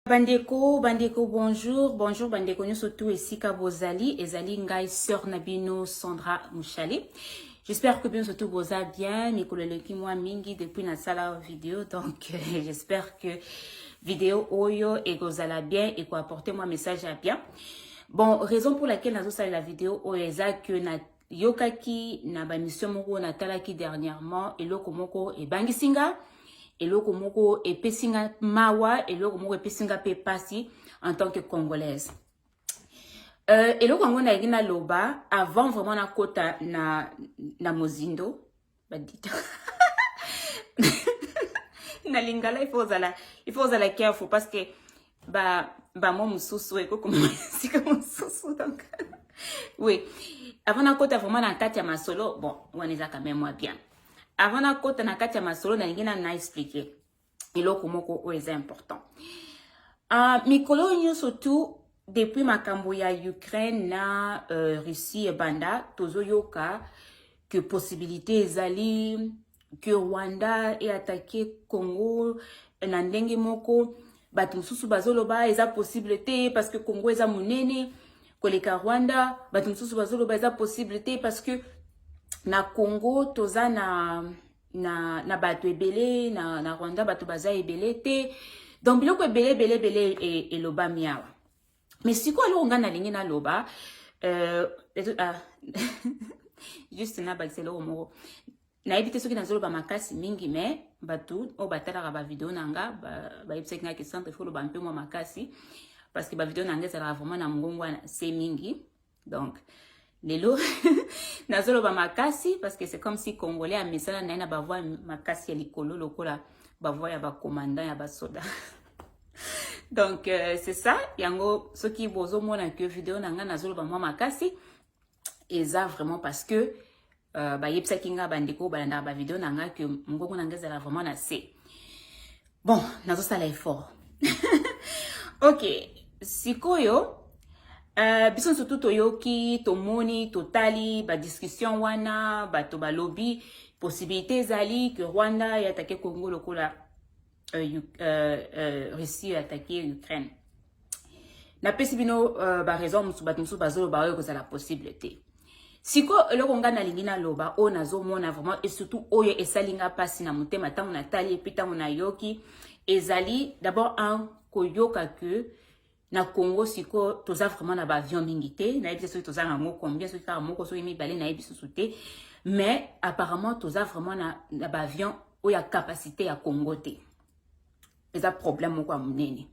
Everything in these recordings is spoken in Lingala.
Bandeko, bonjour, bandeko nous surtout ici Kabozali, ezali ngai sœur Nabino Sandra Mouchali. J'espère que bien surtout vous allez bien, mikoleleki moi mingi depuis na sala vidéo, donc j'espère que vidéo oyo et gozala bien et quoi apporter moi message à bien. Bon, raison pour laquelle nazo sala la vidéo oyo eza que na yokaki na ba mission moko na talaki dernièrement eloko moko e bangisinga. Eloko moko epesinga mawa, eloko moko epesinga pe pasi en tant que congolaise. Eloko ngo na yina loba avant vraiment na kota na mozindo badita. Na lingala il faut zala careful parce que ba mo mususu eko comme sika mususu donc. Oui, avant na kota vraiment na kati ya masolo, bon, on est quand même moi bien. Avant na kota na kati ya masolo na lingina na expliquer eloko moko o est important. Mikolo nyo surtout depuis makambo ya Ukraine na Russie et banda tozo yoka que possibilité ezali que Rwanda et attaqué Congo na ndenge moko batu mususu bazoloba eza possibilité parce que Congo eza munene koleka Rwanda batu mususu bazoloba eza possibilité parce que na Congo toza na bato ebele na Rwanda bato baza ebele te donc biloko ebele e loba miawa mais siko alo nga na lingi na loba juste na bakiselo moko na ebite soki nazoloba makasi mingi mais bato o batalaka ba vidéo nanga ba ebiseki nga ke centre folo ba mpe mo makasi parce que ba vidéo nanga ezalaka vraiment na mongongwa c'est mingi donc lelo nazoloba makasi parce que c'est comme si congolais a misala na ba voix makasi ya likolo lokola ba voix ya ba commandant ya ba soda. Donc c'est ça yango soki bozo mona que vidéo nanga nazoloba makasi eza vraiment parce que ba yepsa kinga bandeko balanda ba vidéo nanga que ngongo nanga ezala vraiment na c'est bon nazo sala effort. OK, sikoyo bison surtout toyoki tomoni totali ba discussion wana bato ba lobby possibilité zali que Rwanda ya attaqué Congo lokola Russie ya attaqué Ukraine na pesi bino ba raison musu bato musu bazolo ba ko la possibilité siko eloko nga na lingina loba o nazo mona vraiment et surtout oyo esalinga pasi na mutema tango na tali epitango na yoki ezali d'abord un koyoka que na Congo siko toza vraiment na ba avion mingité na ebiso toza na moko combien so ka moko so yemi balé na ebiso souté mais apparemment toza vraiment na ba avion o ya capacité ya Congo té eza problème moko munene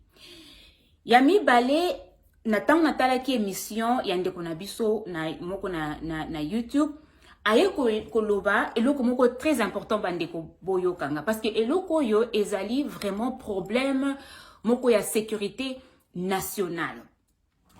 ya mi balé na tango na tala ki émission ya ndeko na biso na moko na YouTube aye ko loba eloko moko très important bandeko boyo kanga parce que eloko yo ezali vraiment problème moko ya sécurité nationale.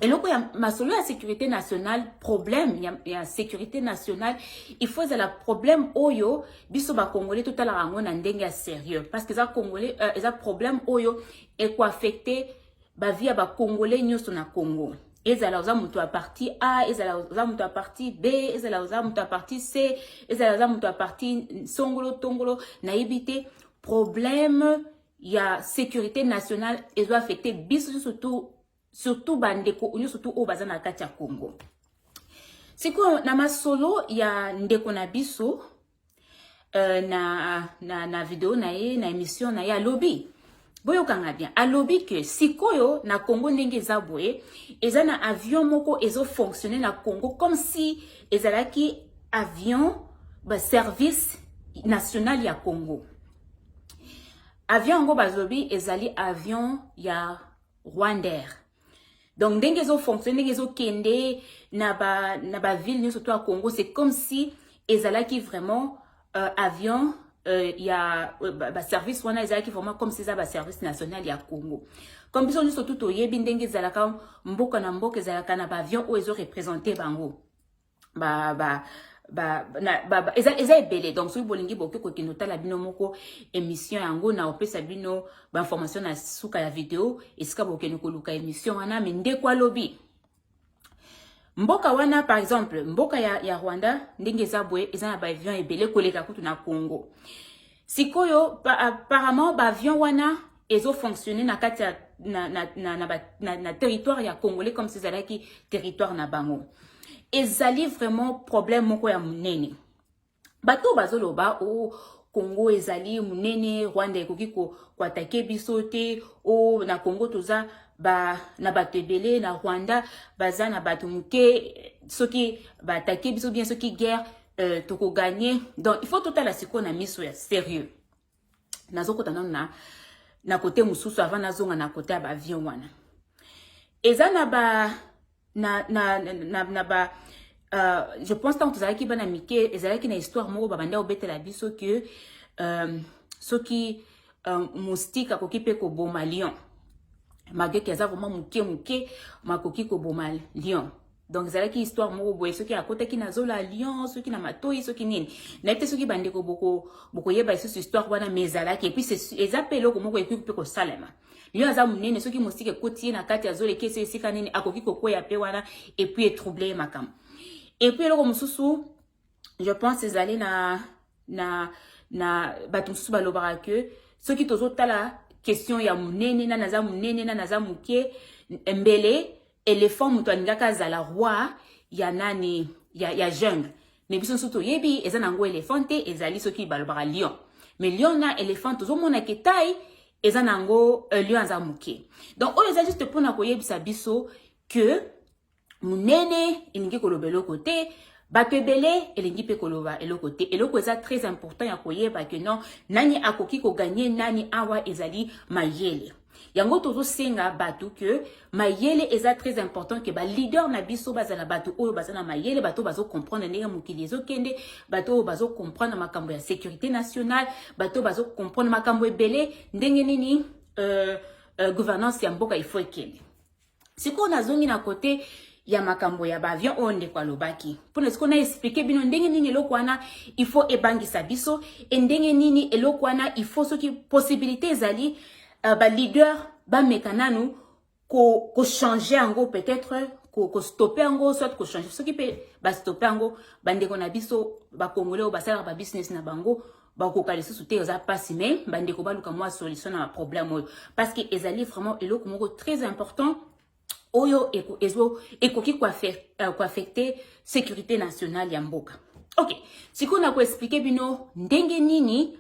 Et donc, masolo la sécurité nationale, problème, il y a sécurité nationale, il faut la problème oyo, biso ba congolais tout à la rango na ndenga sérieux. Parce que ça congolais, ça problème oyo, et quoi affecter, ba via ba congolais nyoso na Congo. Ezala oza mutu a partie A, ezala oza mutu a partie B, ezala oza mutu a partie C, ezala oza mutu a partie songolo, tongolo, na ibité, problème, il y a sécurité nationale et doit affecter biso surtout bandeko ou surtout au bazan na kati ya Congo. C'est quoi na masolo il y a ndeko na biso na vidéo na émission na ya lobby. Boyo kanga bien. A lobby que sikoyo na Congo ndenge zaboye eza na avion moko ezo fonctionner na Congo comme si ezalaki avion ba service national ya Congo. Avion ngo bazobi ezali avion ya Rwandair. Donc ndenge zo fonctionner ndenge zo kende na ba ville ni surtout à Congo c'est comme si ezalaki vraiment avion ya ba service wana ezalaki vraiment comme si ça ba service national ya Congo. Comme biso ni surtout to yebi ndenge ezalaka mboka na mboka ezalaka na ba avion o ezo représenter bango. Eza ebele donc soki bolingi boke ko kinota la bino moko émission yango na opesa bino ba information na suka ya vidéo esika boke ko luka émission wana mais ndeko alobi mboka wana par exemple mboka ya Rwanda ndenge ezabwe eza na ba avion ebele koleka kutu na Congo sikoyo apparemment ba avion wana ezo fonctionner na kati ya na territoire ya congolais comme si ezalaki territoire na bango. Ezali vraiment problème moko ya munene. Bato bazoloba o Congo ezali munene, Rwanda ekoki ko attaquer biso te, o na Congo toza na bato ebele, na Rwanda baza na bato muke, soki ba attaquer biso bien soki guerre toko gagner. Donc il faut totala siko na miso ya sérieux. Nazokota na côté mususu avant nazonga na côté ya ba avion wana. Eza na ba je pense tant que ça qui bana mike ezalaki na histoire moko babanda obetela biso que soki moustique akoki pe ko boma lion malgré que ça vraiment muke makoki ko boma lion. Donc ezalaki histoire moko boye soki akotaki na zola lion soki na matoi soki nini na ete soki bandeko boko yeba iso histoire wana mezalaki et puis c'est ezapelo ko moko ekupi pe ko salema lion aza munene soki moustique ekotie na kati ya zola kese esika nini akoki ko koya pe wana et puis troubler makam. Et puis le mususu je pense ezali na bato mususu balobaka que soki tozotala question ya munene na naza munene na naza muke mbele éléphant muto alingaka azala roi ya nani ya jungle mais biso nsusu toyebi eza nango éléphant te ezali soki balobaka lion mais lion na éléphant tozomona ke taille eza nango lion aza muke. Donc oyo eza juste mpona koyebisa biso que munene elingi koloba eloko te, bato ebele elingi pe koloba eloko te. Eloko eza très important ya koyeba que non nani akoki ko gagner nani awa ezali mayele. Yango tozo senga bato que mayele eza très important que ba leader na biso bazala bato oyo bazana mayele, bato bazo comprendre ndenge mokili ezokende, bato bazo comprendre makambo ya sécurité nationale, bato bazo comprendre makambo ebele ndenge nini gouvernance ya mboka il faut ekende. Siko nazongi na côté ya makambo ya ba avion onde kwa lobaki. Pona siko na expliquer bino ndenge nini eloko wana il faut ebangisa biso, et ndenge nini eloko wana il faut soki possibilité ezali ba leader ba mekananu ko changer ango peut-être ko stopper ango soit ko changer soki pe ba stopper ango bandeko na biso ba congolais o basala ba business na bango ba ko kalisa souté za passe mais bandeko ba luka moi solution na problème parce que ezali vraiment eloko moko très important oyo ekoki ko affecter sécurité nationale ya mboka. OK, siko na ko expliquer bino ndenge nini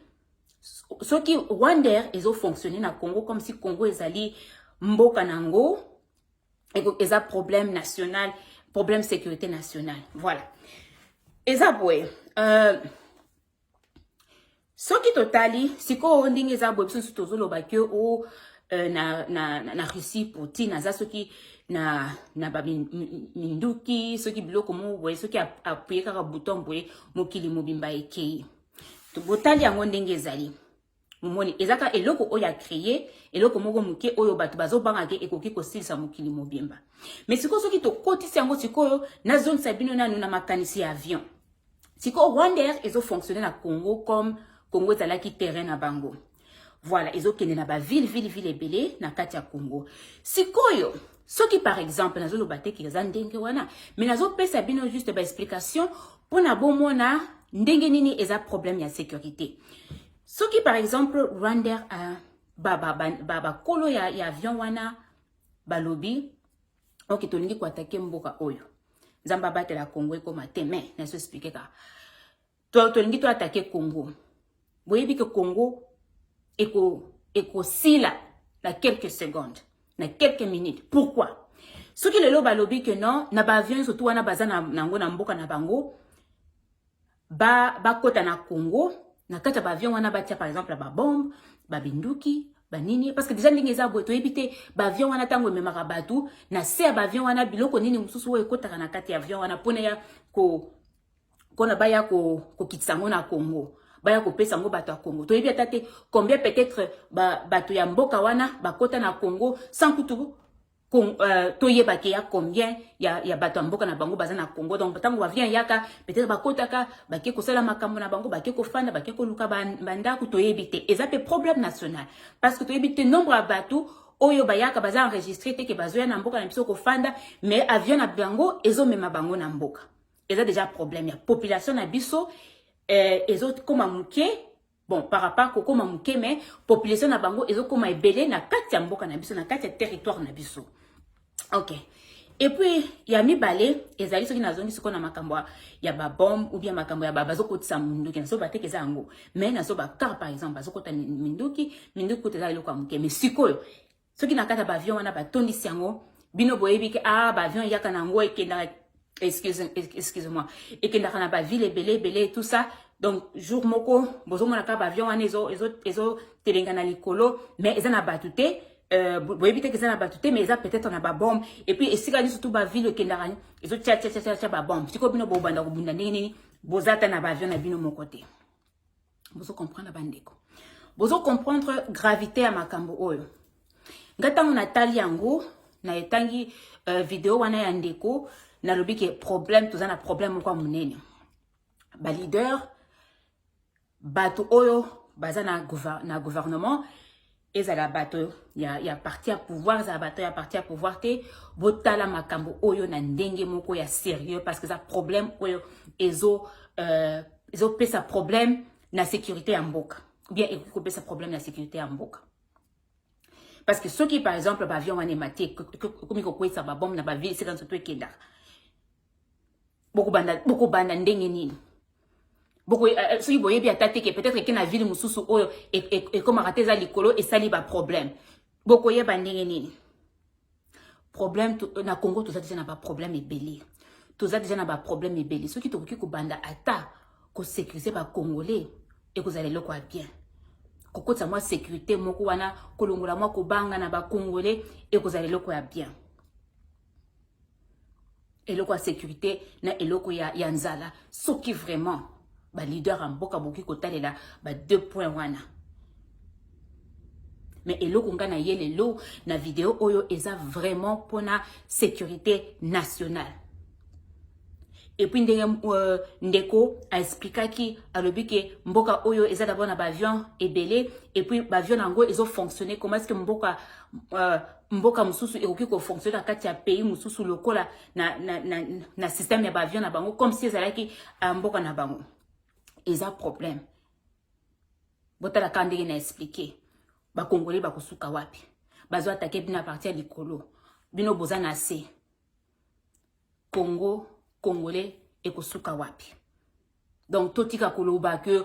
soki Rwanda ezo fonctionner na Congo comme si Congo ezali mboka nango eza problème national, problème sécurité nationale. Voilà. Eza boye soki totali siko ndenge eza boye biso tozolo ba ke o na Russie Poutine aza soki na ba minduki soki biloko mo boye soki appuyer kaka bouton boye mokili mobimba ekei to botali yango ndenge ezali mumoni ezaka eloko oya créer eloko moko muke oyo bato bazo banga ke ekoki ko silisa mokili mobimba. Mais siko soki to kotisi yango sikoyo na zone sabino nanu na makanisi ya avion siko Rwanda ezo fonctionner na Congo comme Congo ezalaki terrain na bango. Voilà, ils ont kende na ba ville ebele na kati ya Congo. Sikoyo, soki par exemple nazo lobate ki za ndenge wana, mais nazo pesa bino juste ba explication pour na bomona ndenge nini eza problème ya sécurité. Soki par exemple Rwanda baba kolo ya avion wana balobi OK tolingi ko attaquer mboka oyo. Nzamba batela Congo eko mateme, na so expliquer ka. Tolingi to attaquer Congo. Boyebi que Congo eko sila na quelques secondes, na quelques minutes. Pourquoi? Ce qui le loba lobby que non, na ba avion surtout wana baza na ngo na mboka na bango ba kota na Congo, na kata ba avion wana batia par exemple ba bombe, ba binduki, ba nini parce que déjà ndenge za boto ebité ba avion wana tango memaka batu na se ba avion wana biloko nini mususu wo ekota na kati ya avion wana pona ya kona baya ko kitsango na Congo. Baya ko pesa ngo bato ya Congo. To yebi atate combien peut-être bato ya mboka wana bakota na Congo sans kutu to yeba ke ya combien ya bato ya mboka na bango baza na Congo. Donc tango ba vient yaka peut-être bakota ka bake ko sala makambo na bango bake ko fanda bake ko luka banda ku to yebite. Eza pe problème national parce que to yebite nombre ya bato oyo bayaka baza enregistré te ke bazoya na mboka na biso ko fanda mais avion na bango ezo mema bango na mboka. Eza déjà problème ya population na biso. Les autres comme muke bon par rapport kokoma muke mais population na bango ezokoma ebele na kati ya mboka na biso na kati ya territoire na biso. OK. Et puis ya mibale ezali soki nazongi siko na makambo ya ba bombe ou bien makambo ya bazokotisa munduki na so bateke za ngo mais na so ba car par exemple bazokota minduki koteza eloko ya muke mais sikoyo soki na kata ba avion wana batondisi yango bino boyebi ke ba avion yaka na ngo ekenda excusez-moi ekenda na ba ville ebele tout ça. Donc jour moko bozomona ka ba avion wana ezo telenga na likolo mais eza na batute boyebi te ke eza na batute mais eza peut-être na ba bombe et puis esika ni surtout ba ville ekenda ezo tia ba bombe siko bino bobanda kobunda ndenge nini bozata na ba avion na bino moko te. Bozo comprendre bandeko, bozo comprendre gravité ya makambo oyo. Ngatango na tali yango na etangi video wana ya ndeko na lobi ke problème toza na problème kwa munene ba leader bato oyo baza na gouvernement ezala bato ya parti à pouvoir za bato ya parti à pouvoir te botala makambo oyo na ndenge moko ya sérieux parce que ça problème oyo ezo pesa problème na sécurité ya mboka ou bien eko pesa problème na sécurité ya mboka. Parce que ceux qui, par exemple, avion en ématé, comme ils ont ça, bombe na ba ville, c'est dans ce truc qui est là. Beaucoup banda ndenge beaucoup ceux qui voyaient bien tâter que peut-être que na ville mususu oyo et comme rater ça likolo et ça li ba problème. Beaucoup y ba ndenge nini. Problème na Congo tout ça déjà n'a pas problème et belé. Tout ça déjà n'a pas problème et belé. Ceux qui te ko banda ata ko sécuriser ba congolais et que vous allez le quoi bien. Kokota moi sécurité moko wana kolongola moi ko banga na ba congolais et que vous allez le quoi bien. Et le quoi sécurité na eloko ya nzala ce qui vraiment ba leader en mboka boki kotalela ba 2 points wana. Mais eloko ngana yelelo na vidéo oyo eza vraiment pour la sécurité nationale. Et puis ndeko a expliqué ki alobi ke mboka oyo eza d'abord na ba avion ebele et puis ba avion nango ezo fonctionner comment est-ce que mboka mususu ekoki ko fonctionner kati ya pays mususu lokola na système ya ba avion na bango comme si ezalaki mboka na bango. Eza problème. Botala kandenge na expliquer. Ba congolais ba kosuka wapi. Bazo attaquer bina partir likolo. Bino boza na se. Congolais et kosuka wapi. Donc totika koloba que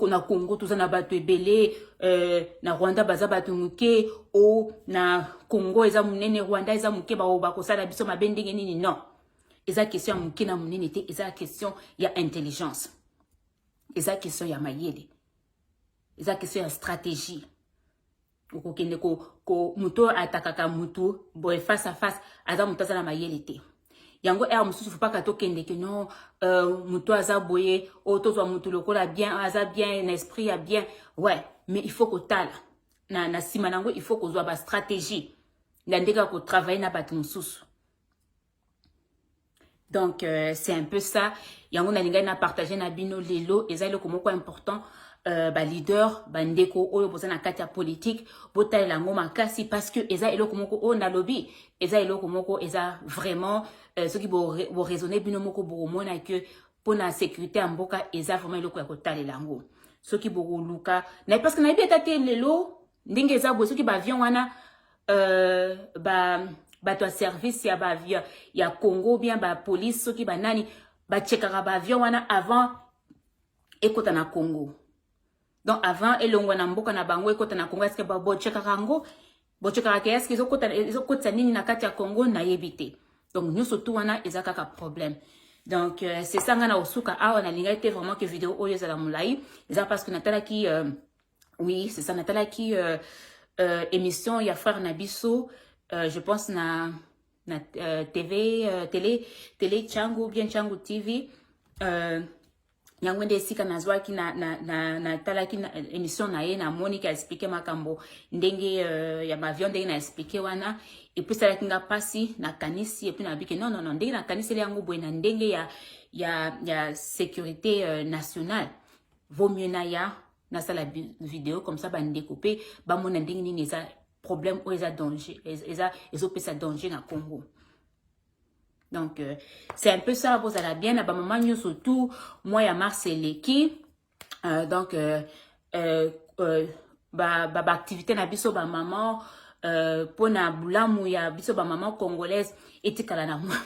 na Congo tout ça na bato ebele na Rwanda baza bato muke na Congo eza munene Rwanda eza muke ba kosala biso mabendenge nini non. Eza question ya muke na munene te eza question ya intelligence. Eza question ya mayele. Eza question ya stratégie. Okokende ko muto atakaka mutu boy face à face aza muto na mayele te. Yango mususu faut pas ka tokende que non muto aza boye tozwa mutu lokola bien aza bien esprit ya bien ouais mais il faut ko tala na sima nango il faut ko zwa ba stratégie na ndeka ko travailler na batu mususu. Donc c'est un peu ça yango na linga na partager na bino lelo ezali ko moko important ba leader ba ndeko oyo boza na kati ya politique botalela ngo makasi parce que eza eloko moko na lobby eza eloko moko eza vraiment ceux qui bo raisonner bino moko bo mona que pour la sécurité en mboka eza vraiment eloko ya kotalela ngo ceux qui bo luka na parce que na beta te lelo ndenge eza bo ceux qui ba avion wana ba to service ya ba avion ya Congo bien ba police ceux qui ba nani ba checkera ba avion wana avant ekota na Congo. Donc avant elongwa na mboka na bango ekota na Congo est-ce que ba bo checkera ngo bo checkera ke est-ce que ezokota nini na kati ya Congo na yebite. Donc nous surtout wana ezaka ka problème. Donc c'est ça ngana osuka awa na linga était vraiment que vidéo oyo za la mulai ça parce que natala qui oui c'est ça natala qui émission ya frère Nabiso je pense na télé Changu bien Changu TV Nyangwende sika nazwaki na talaki na émission na ye na Monica expliquer makambo ndenge ya avion ndenge na expliquer wana et puis ça kinga pasi na kanisi et puis na bike non ndenge na kanisi le yango boye na ndenge ya sécurité nationale vaut mieux na sala vidéo comme ça ba ndécouper ba mona ndenge ni eza problème ou eza danger eza pesa danger na Congo. Donc c'est un peu ça vous allez bien na ba maman surtout moi ya Marceleki donc activité na biso ba maman pona bulamu ya biso ba maman congolaise etikala na moi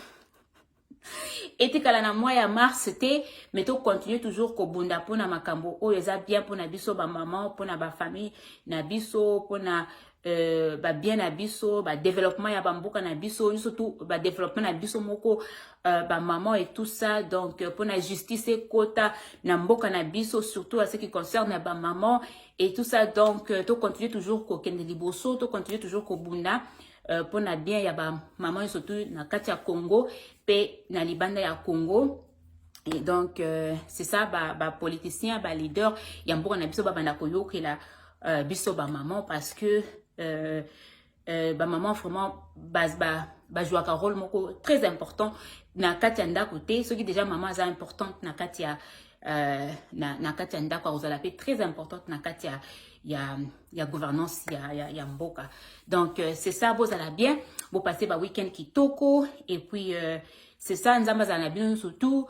etikala na mois ya mars te mais to continuer toujours ko bunda pona makambo oyo eza bien pona biso ba maman pona ba famille na biso pona ba bien na biso ba développement ya ba mboka na biso surtout ba développement na biso moko ba maman et tout ça donc pona justice et quota na mboka na biso surtout à ce qui concerne ba maman et tout ça donc to continuer toujours ko kende liboso to continuer toujours ko bunda pona bien ya ba maman surtout na kati ya Congo pe na libanda ya Congo. Et donc c'est ça ba politicien ba leader ya mboka na biso ba banda koyokela biso ba maman parce que ba maman vraiment jouer un rôle moko très important na kati ya ndako te ce qui déjà maman est importante na kati ya na kati ya ndako ozala pe très importante na kati ya gouvernance ya mboka. Donc c'est ça bozala bien bo passer ba week-end kitoko et puis c'est ça nzamba za na bien surtout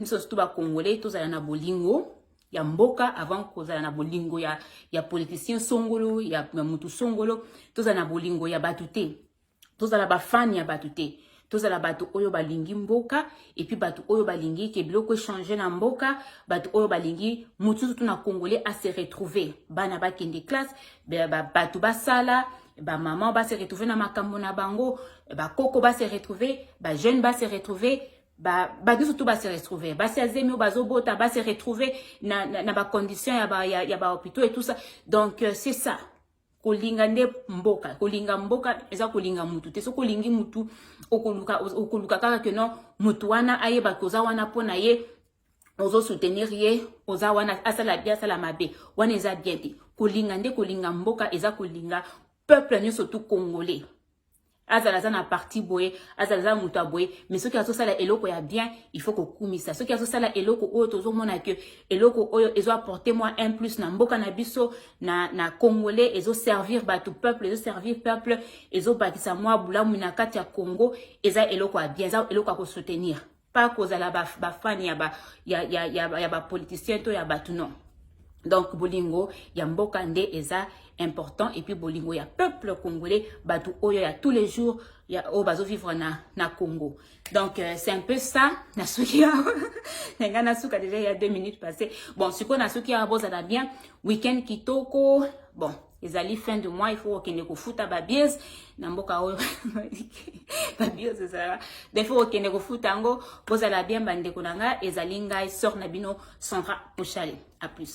surtout ba congolais tozala na bolingo ya mboka avant kozala na bolingo ya politicien songolo ya mutu songolo tozala na bolingo ya batu te tozala ba fan ya batu te tozala batu oyo balingi mboka et puis batu oyo balingi ke biloko changer na mboka batu oyo balingi mutu surtout na congolais à se retrouver bana ba kende classe batu basala ba maman ba se retrouver na makambo na bango ba koko ba se retrouver ba jeune ba se retrouver ba surtout ba se retrouver ba se azemi bazo bota ba se retrouver na ba condition ya ba hôpitaux et tout ça donc c'est ça kolinga nde mboka kolinga mboka eza kolinga mutu te so kolingi mutu okoluka kaka que non mutu wana ayeba koza wana pona ye ozo soutenir ye oza wana asala bien asala mabe wana eza bien te kolinga nde kolinga mboka eza kolinga peuple nyo surtout congolais azala na parti boye azala mutu aboye mais ce qui a sala eloko ya bien il faut ko kumisa ce qui a sala eloko oyo tozomona que eloko oyo ezo apporter moi un plus na mboka na biso na congolais ezo servir batu peuple ezo servir peuple ezo bakisa moi bulamu na kati ya Congo eza eloko ya bien eza eloko ko soutenir pas kozala ba fan ya ba politicien to ya batu non. Donc bolingo ya mboka nde eza important et puis bolingo ya peuple congolais batu oyo ya tous les jours ya o bazo vivre na Congo. Donc c'est un peu ça na suki na suka déjà il y a 2 minutes passées. Bon siko na suki ya boza da bien week-end kitoko bon ezali fin de mois il faut okende ko futa ba bies na mboka oyo ba bies ça des fois okende ko futa ngo boza la bien bande ko nanga ezali ngai sort na bino Sandra Pochale. À plus.